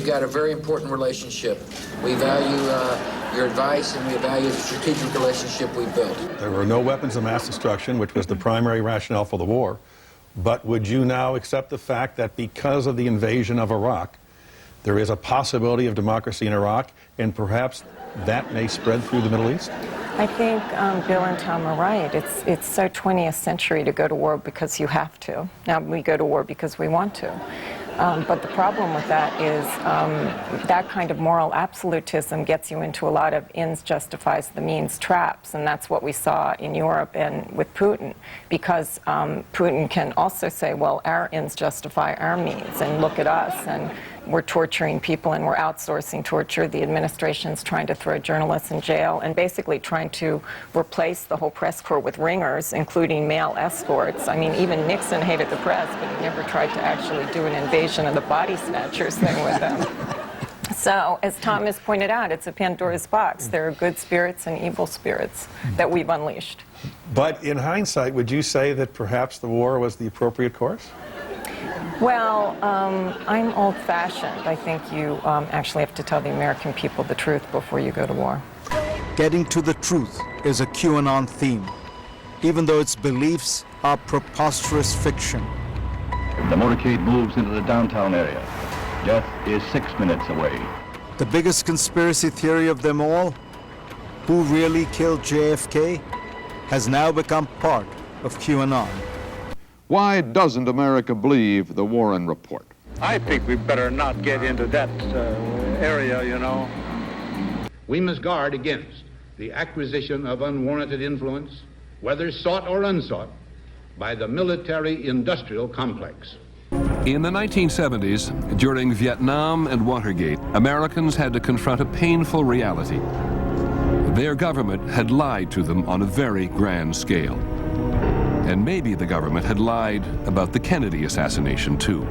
we've got a very important relationship. We value your advice, and we value the strategic relationship we built. There were no weapons of mass destruction, which was the primary rationale for the war. But would you now accept the fact that because of the invasion of Iraq, there is a possibility of democracy in Iraq, and perhaps that may spread through the Middle East? I think Bill and Tom are right. It's so 20th century to go to war because you have to. Now we go to war because we want to. But the problem with that is that kind of moral absolutism gets you into a lot of ends justifies the means traps, and that's what we saw in Europe and with Putin, because Putin can also say, well, our ends justify our means, and look at us, and we're torturing people and we're outsourcing torture. The administration's trying to throw journalists in jail and basically trying to replace the whole press corps with ringers, including male escorts. I mean, even Nixon hated the press, but he never tried to actually do an invasion of the body snatchers thing with them. So, as Tom has pointed out, it's a Pandora's box. There are good spirits and evil spirits that we've unleashed. But in hindsight, would you say that perhaps the war was the appropriate course? Well, I'm old-fashioned. I think you actually have to tell the American people the truth before you go to war. Getting to the truth is a QAnon theme, even though its beliefs are preposterous fiction. The motorcade moves into the downtown area. Death is 6 minutes away. The biggest conspiracy theory of them all, who really killed JFK, has now become part of QAnon. Why doesn't America believe the Warren report? I think we better not get into that area, you know. We must guard against the acquisition of unwarranted influence, whether sought or unsought, by the military-industrial complex. In the 1970s, during Vietnam and Watergate, Americans had to confront a painful reality. Their government had lied to them on a very grand scale. And maybe the government had lied about the Kennedy assassination, too.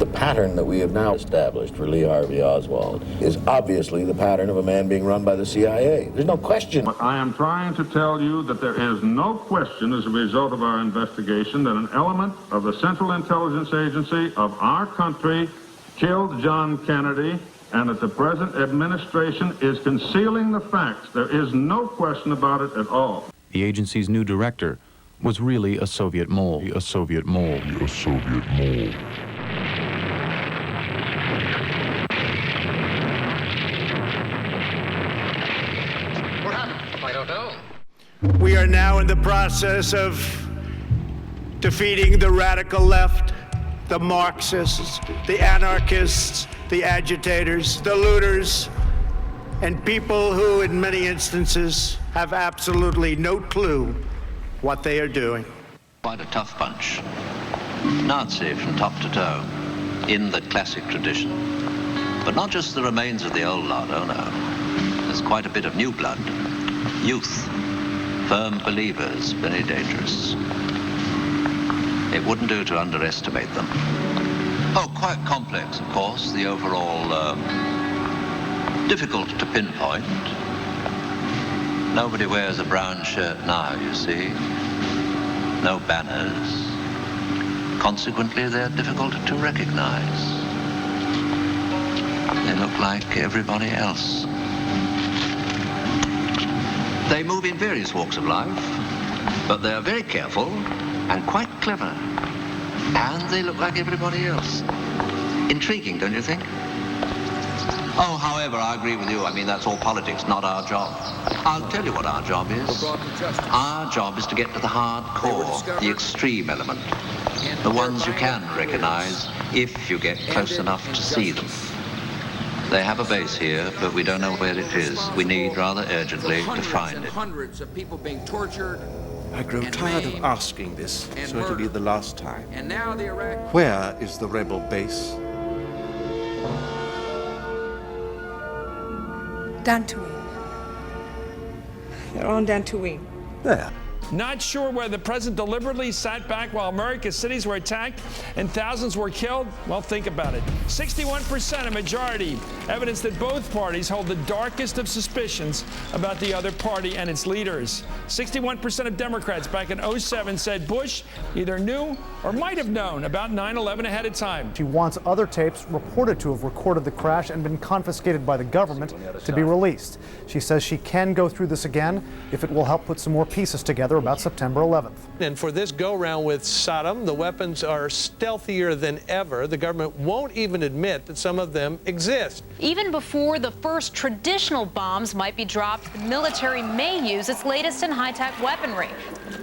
The pattern that we have now established for Lee Harvey Oswald is obviously the pattern of a man being run by the CIA. There's no question. But I am trying to tell you that there is no question as a result of our investigation that an element of the Central Intelligence Agency of our country killed John Kennedy, and that the present administration is concealing the facts. There is no question about it at all. The agency's new director was really a Soviet mole. A Soviet mole. A Soviet mole. What happened? I don't know. We are now in the process of defeating the radical left, the Marxists, the anarchists, the agitators, the looters, and people who, in many instances, have absolutely no clue what they are doing. Quite a tough bunch. Nazi from top to toe, in the classic tradition. But not just the remains of the old lot, oh no. There's quite a bit of new blood. Youth, firm believers, very dangerous. It wouldn't do to underestimate them. Oh, quite complex, of course, the overall difficult to pinpoint. Nobody wears a brown shirt now, you see. No banners. Consequently, they're difficult to recognize. They look like everybody else. They move in various walks of life, but they're very careful and quite clever. And they look like everybody else. Intriguing, don't you think? Oh, however, I agree with you. I mean, that's all politics, not our job. I'll tell you what our job is. Our job is to get to the hard core, the extreme element. The ones you can recognize if you get close enough to see them. They have a base here, but we don't know where it is. We need rather urgently to find it. Hundreds of people being tortured. I grow tired of asking this, so it'll be the last time. And now the Iraq. Where is the rebel base? Dantooine. They're on Dantooine. There. Not sure whether the president deliberately sat back while America's cities were attacked and thousands were killed? Well, think about it. 61%, a majority, evidence that both parties hold the darkest of suspicions about the other party and its leaders. 61% of Democrats back in 2007 said Bush either knew or might have known about 9/11 ahead of time. She wants other tapes reported to have recorded the crash and been confiscated by the government to be released. She says she can go through this again if it will help put some more pieces together about September 11th. And for this go-round with Saddam, the weapons are stealthier than ever. The government won't even admit that some of them exist. Even before the first traditional bombs might be dropped, the military may use its latest in high-tech weaponry,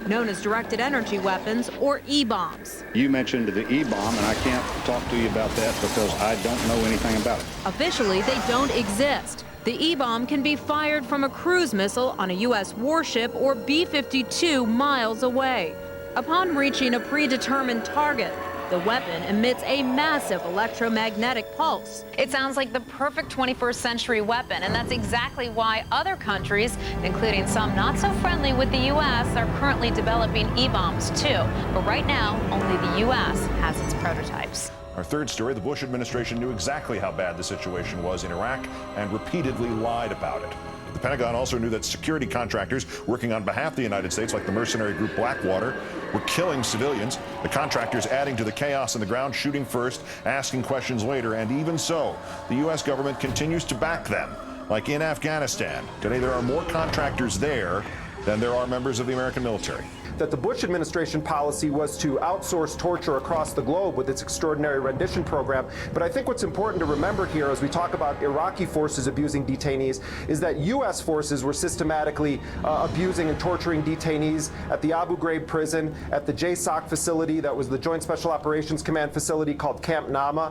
known as directed energy weapons, or E-bombs. You mentioned the E-bomb, and I can't talk to you about that because I don't know anything about it. Officially, they don't exist. The E-bomb can be fired from a cruise missile on a U.S. warship or B-52 miles away. Upon reaching a predetermined target, the weapon emits a massive electromagnetic pulse. It sounds like the perfect 21st century weapon, and that's exactly why other countries, including some not so friendly with the U.S., are currently developing E-bombs too. But right now, only the U.S. has its prototypes. Our third story, the Bush administration knew exactly how bad the situation was in Iraq and repeatedly lied about it. The Pentagon also knew that security contractors working on behalf of the United States, like the mercenary group Blackwater, were killing civilians. The contractors adding to the chaos on the ground, shooting first, asking questions later, and even so, the U.S. government continues to back them, like in Afghanistan. Today, there are more contractors there than there are members of the American military. That the Bush administration policy was to outsource torture across the globe with its extraordinary rendition program. But I think what's important to remember here as we talk about Iraqi forces abusing detainees is that U.S. forces were systematically abusing and torturing detainees at the Abu Ghraib prison, at the JSOC facility, that was the Joint Special Operations Command facility called Camp Nama,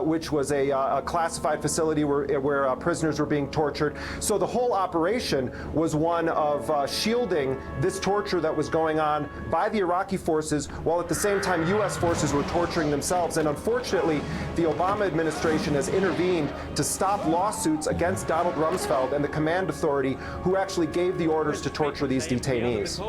which was a classified facility where prisoners were being tortured. So the whole operation was one of shielding this torture that was going on by the Iraqi forces, while at the same time U.S. forces were torturing themselves. And unfortunately, the Obama administration has intervened to stop lawsuits against Donald Rumsfeld and the command authority who actually gave the orders to torture these detainees.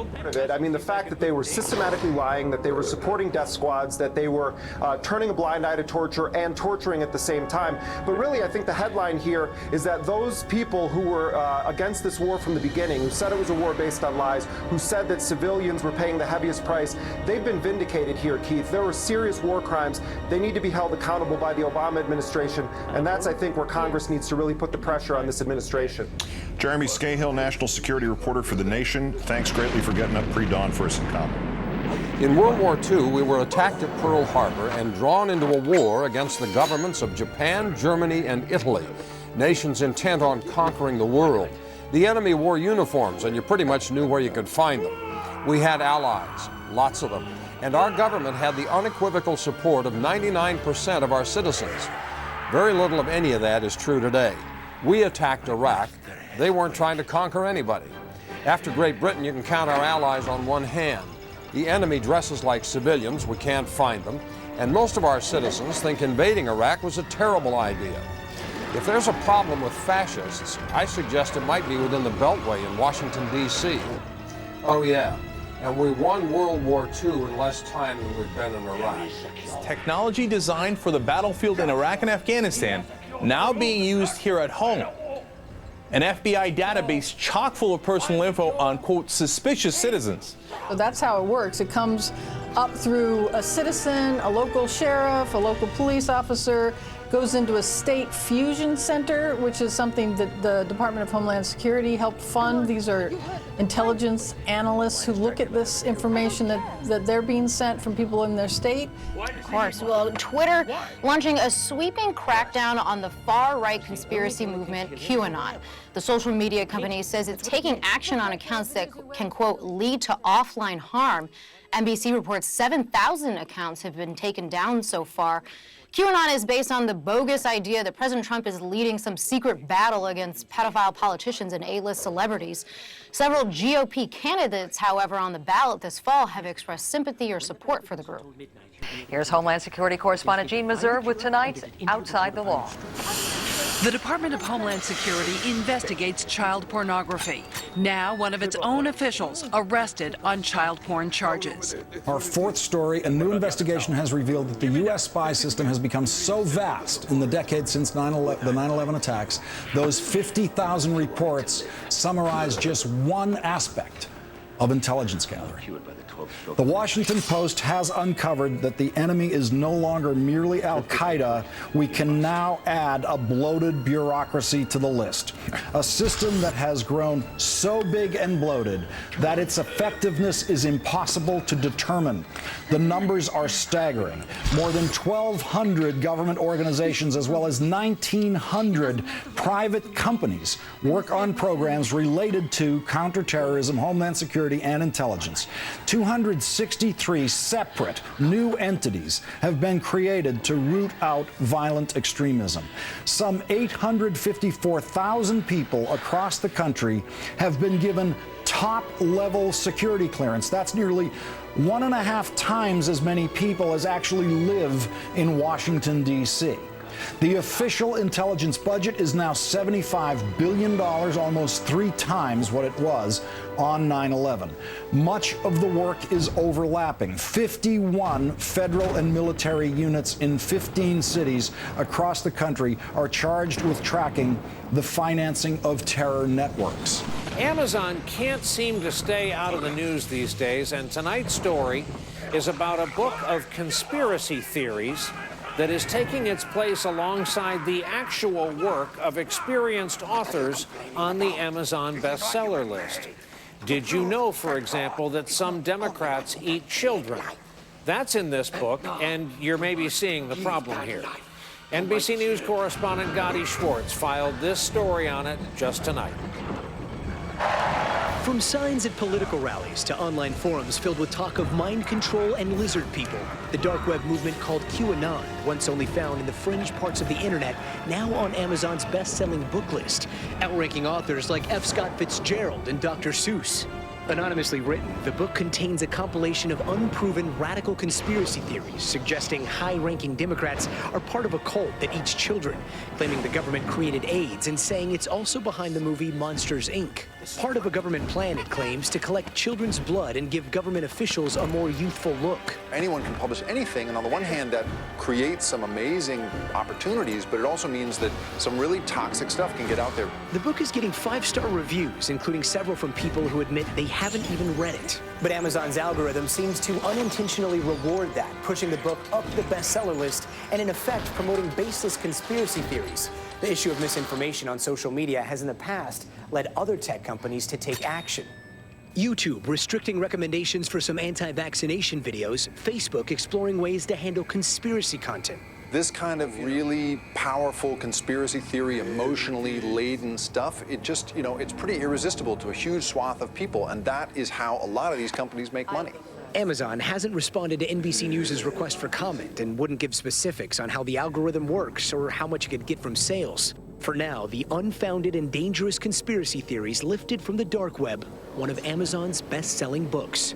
I mean, the fact that they were systematically lying, that they were supporting death squads, that they were turning a blind eye to torture and torturing at the same time. But really, I think the headline here is that those people who were against this war from the beginning, who said it was a war based on lies, who said that civilians were paying the heaviest price, they've been vindicated here, Keith. There were serious war crimes. They need to be held accountable by the Obama administration, and that's, I think, where Congress needs to really put the pressure on this administration. Jeremy Scahill, national security reporter for The Nation, thanks greatly for getting up pre-dawn for us in comment. In World War II, we were attacked at Pearl Harbor and drawn into a war against the governments of Japan, Germany, and Italy, nations intent on conquering the world. The enemy wore uniforms, and you pretty much knew where you could find them. We had allies, lots of them, and our government had the unequivocal support of 99% of our citizens. Very little of any of that is true today. We attacked Iraq. They weren't trying to conquer anybody. After Great Britain, you can count our allies on one hand. The enemy dresses like civilians. We can't find them. And most of our citizens think invading Iraq was a terrible idea. If there's a problem with fascists, I suggest it might be within the Beltway in Washington, D.C. Oh, yeah. And we won World War II in less time than we've been in Iraq. Technology designed for the battlefield in Iraq and Afghanistan now being used here at home. An FBI database chock full of personal info on, quote, suspicious citizens. So that's how it works. It comes up through a citizen, a local sheriff, a local police officer, goes into a state fusion center, which is something that the Department of Homeland Security helped fund. These are intelligence analysts who look at this information that they're being sent from people in their state. Of course. Well, Twitter launching a sweeping crackdown on the far-right conspiracy movement, QAnon. The social media company says it's taking action on accounts that can, quote, lead to offline harm. NBC reports 7,000 accounts have been taken down so far. QAnon is based on the bogus idea that President Trump is leading some secret battle against pedophile politicians and A-list celebrities. Several GOP candidates, however, on the ballot this fall have expressed sympathy or support for the group. Here's Homeland Security correspondent Jean Meserve with tonight's Outside the Law. The Department of Homeland Security investigates child pornography. Now, one of its own officials arrested on child porn charges. Our fourth story, a new investigation has revealed that the U.S. spy system has become so vast in the decades since the 9/11 attacks, those 50,000 reports summarize just one aspect of intelligence gathering. The Washington Post has uncovered that the enemy is no longer merely al-Qaeda. We can now add a bloated bureaucracy to the list. A system that has grown so big and bloated that its effectiveness is impossible to determine. The numbers are staggering. More than 1,200 government organizations as well as 1,900 private companies work on programs related to counterterrorism, homeland security, and intelligence. 263 separate new entities have been created to root out violent extremism. Some 854,000 people across the country have been given top-level security clearance. That's nearly 1.5 times as many people as actually live in Washington, D.C. The official intelligence budget is now $75 billion, almost 3 times what it was on 9/11. Much of the work is overlapping. 51 federal and military units in 15 cities across the country are charged with tracking the financing of terror networks. Amazon can't seem to stay out of the news these days, and tonight's story is about a book of conspiracy theories that is taking its place alongside the actual work of experienced authors on the Amazon bestseller list. Did you know, for example, that some Democrats eat children? That's in this book, and you're maybe seeing the problem here. NBC News correspondent Gadi Schwartz filed this story on it just tonight. From signs at political rallies to online forums filled with talk of mind control and lizard people, the dark web movement called QAnon, once only found in the fringe parts of the internet, now on Amazon's best-selling book list, outranking authors like F. Scott Fitzgerald and Dr. Seuss. Anonymously written, the book contains a compilation of unproven radical conspiracy theories suggesting high-ranking Democrats are part of a cult that eats children, claiming the government created AIDS and saying it's also behind the movie Monsters, Inc. Part of a government plan, it claims, to collect children's blood and give government officials a more youthful look. Anyone can publish anything, and on the one hand, that creates some amazing opportunities, but it also means that some really toxic stuff can get out there. The book is getting 5-star reviews, including several from people who admit they haven't even read it. But Amazon's algorithm seems to unintentionally reward that, pushing the book up the bestseller list and, in effect, promoting baseless conspiracy theories. The issue of misinformation on social media has in the past led other tech companies to take action. YouTube restricting recommendations for some anti-vaccination videos, Facebook exploring ways to handle conspiracy content. This kind of really powerful conspiracy theory, emotionally laden stuff, it just, it's pretty irresistible to a huge swath of people, and that is how a lot of these companies make money. Amazon hasn't responded to NBC News' request for comment and wouldn't give specifics on how the algorithm works or how much it could get from sales. For now, the unfounded and dangerous conspiracy theories lifted from the dark web, one of Amazon's best-selling books.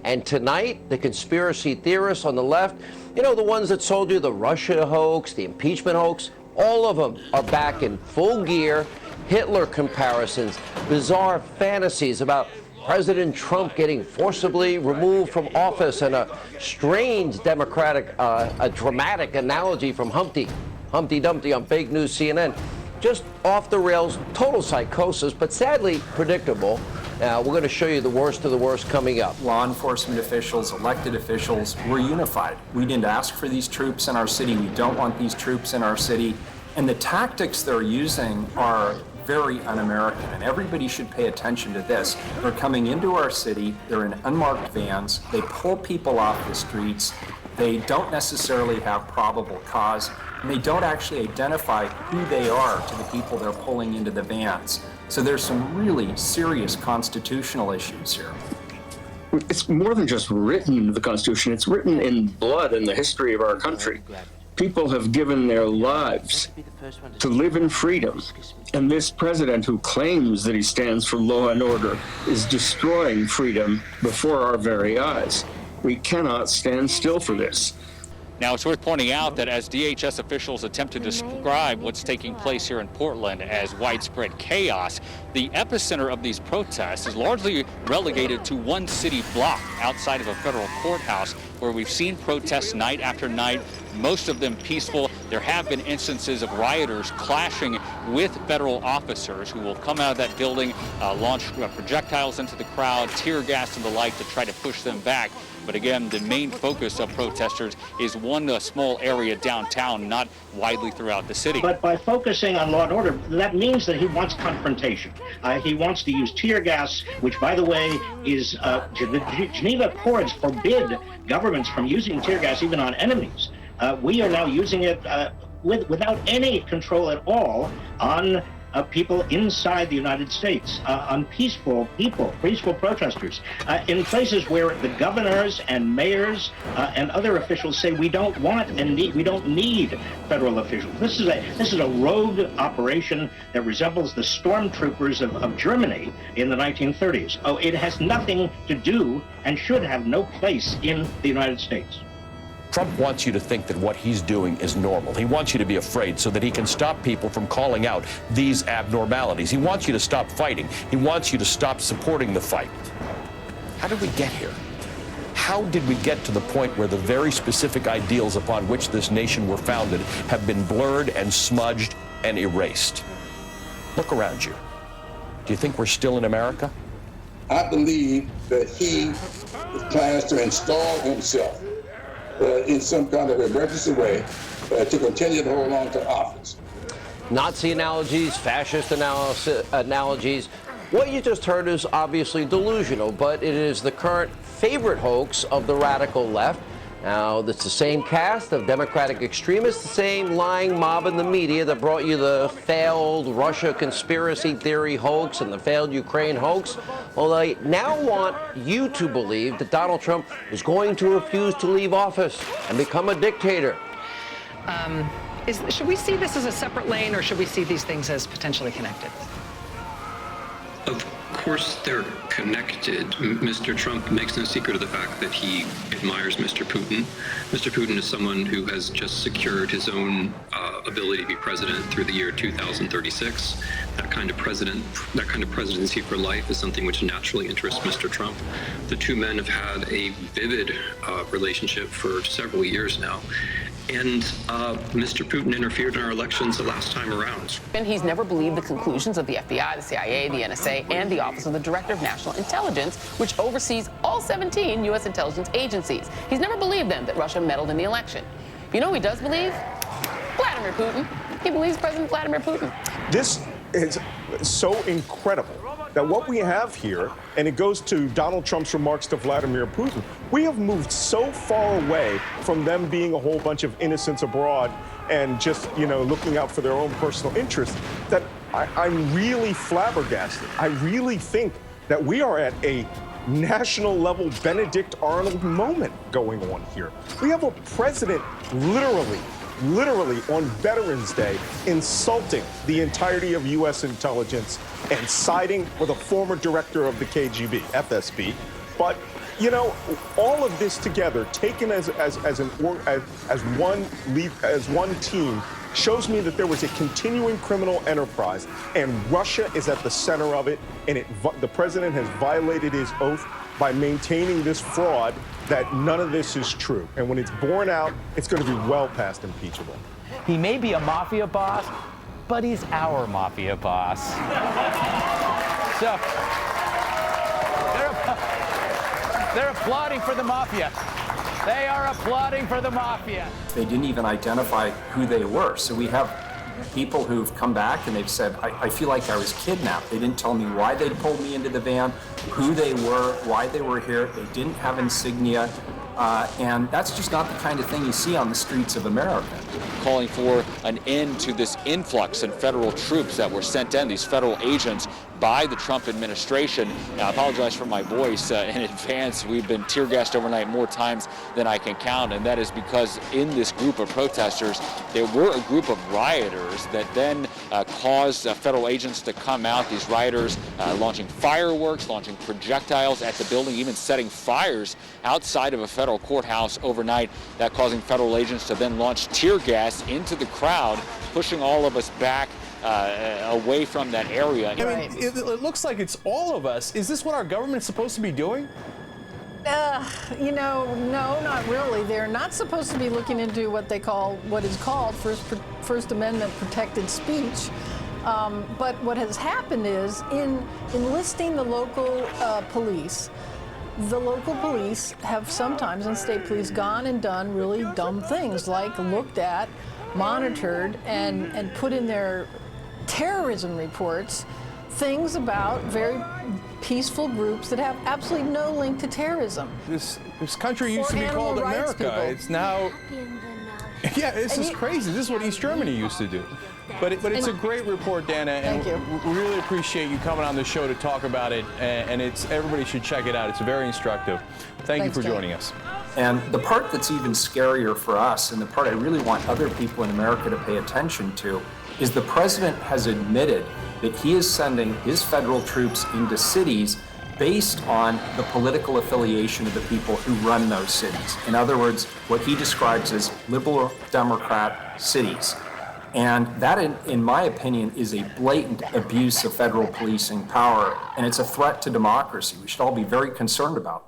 And tonight, the conspiracy theorists on the left, the ones that sold you the Russia hoax, the impeachment hoax, all of them are back in full gear. Hitler comparisons, bizarre fantasies about President Trump getting forcibly removed from office, and a strange a dramatic analogy from Humpty Dumpty on fake news CNN. Just off the rails, total psychosis, but sadly predictable. Now, we're going to show you the worst of the worst coming up. Law enforcement officials, elected officials, we're unified. We didn't ask for these troops in our city. We don't want these troops in our city. And the tactics they're using are very un-American, and everybody should pay attention to this. They're coming into our city, they're in unmarked vans, they pull people off the streets, they don't necessarily have probable cause, and they don't actually identify who they are to the people they're pulling into the vans. So there's some really serious constitutional issues here. It's more than just written in the Constitution, it's written in blood in the history of our country. People have given their lives to live in freedom. And this president who claims that he stands for law and order is destroying freedom before our very eyes. We cannot stand still for this. Now, it's worth pointing out that as DHS officials attempt to describe what's taking place here in Portland as widespread chaos, the epicenter of these protests is largely relegated to one city block outside of a federal courthouse, where we've seen protests night after night, most of them peaceful. There have been instances of rioters clashing with federal officers who will come out of that building, launch projectiles into the crowd, tear gas and the like to try to push them back. But again, the main focus of protesters is one small area downtown, not widely throughout the city. But by focusing on law and order, that means that he wants confrontation. He wants to use tear gas, which, by the way, is the Geneva Accords forbid governments from using tear gas even on enemies. We are now using it without any control at all on people inside the United States, on peaceful people, peaceful protesters, in places where the governors and mayors and other officials say we don't want and we don't need federal officials. This is a rogue operation that resembles the stormtroopers of Germany in the 1930s. Oh, it has nothing to do and should have no place in the United States. Trump wants you to think that what he's doing is normal. He wants you to be afraid so that he can stop people from calling out these abnormalities. He wants you to stop fighting. He wants you to stop supporting the fight. How did we get here? How did we get to the point where the very specific ideals upon which this nation were founded have been blurred and smudged and erased? Look around you. Do you think we're still in America? I believe that he plans to install himself in some kind of emergency way to continue to hold on to office. Nazi analogies, fascist analogies. What you just heard is obviously delusional, but it is the current favorite hoax of the radical left. Now, it's the same cast of Democratic extremists, the same lying mob in the media that brought you the failed Russia conspiracy theory hoax and the failed Ukraine hoax. Well, they now want you to believe that Donald Trump is going to refuse to leave office and become a dictator. Should we see this as a separate lane, or should we see these things as potentially connected? Of course they're connected. Mr. Trump makes no secret of the fact that he admires Mr. Putin. Mr. Putin is someone who has just secured his own ability to be president through the year 2036. That kind of presidency for life is something which naturally interests Mr. Trump. The two men have had a vivid relationship for several years now. And Mr. Putin interfered in our elections the last time around. And he's never believed the conclusions of the FBI, the CIA, the NSA, and the Office of the Director of National Intelligence, which oversees all 17 U.S. intelligence agencies. He's never believed them that Russia meddled in the election. You know who he does believe? Vladimir Putin. He believes President Vladimir Putin. This is so incredible that what we have here, and it goes to Donald Trump's remarks to Vladimir Putin, we have moved so far away from them being a whole bunch of innocents abroad and just, looking out for their own personal interests that I'm really flabbergasted. I really think that we are at a national level Benedict Arnold moment going on here. We have a president literally on Veterans Day insulting the entirety of U.S. intelligence and siding with a former director of the KGB, FSB. But, all of this together, taken as one team, shows me that there was a continuing criminal enterprise, and Russia is at the center of it, and the president has violated his oath by maintaining this fraud that none of this is true. And when it's borne out, it's going to be well past impeachable. He may be a mafia boss, but he's our mafia boss. So, they're applauding for the mafia. They are applauding for the mafia. They didn't even identify who they were. So we have people who've come back and they've said, I feel like I was kidnapped. They didn't tell me why they pulled me into the van, who they were, why they were here. They didn't have insignia. And that's just not the kind of thing you see on the streets of America. Calling for an end to this influx in federal troops that were sent in, these federal agents, by the Trump administration. Now, I apologize for my voice in advance. We've been tear gassed overnight more times than I can count, and that is because in this group of protesters, there were a group of rioters that then caused federal agents to come out. These rioters launching fireworks, launching projectiles at the building, even setting fires outside of a federal federal courthouse overnight, that causing federal agents to then launch tear gas into the crowd, pushing all of us back away from that area. I mean, it looks like it's all of us. Is this what our government is supposed to be doing? You know, no, not really. They're not supposed to be looking into what is called First Amendment protected speech. But what has happened is, in enlisting the local police, the local police have sometimes, and state police, gone and done really dumb things, like looked at, monitored, and put in their terrorism reports things about very peaceful groups that have absolutely no link to terrorism. This country used to be called America. It's now... Yeah, this is crazy. This is what East Germany used to do. But it's a great report, Dana, and we really appreciate you coming on the show to talk about it, and everybody should check it out. It's very instructive. Thanks you for joining us. And the part that's even scarier for us, and the part I really want other people in America to pay attention to, is the president has admitted that he is sending his federal troops into cities based on the political affiliation of the people who run those cities. In other words, what he describes as liberal Democrat cities. And that, in my opinion, is a blatant abuse of federal policing power, and it's a threat to democracy. We should all be very concerned about that.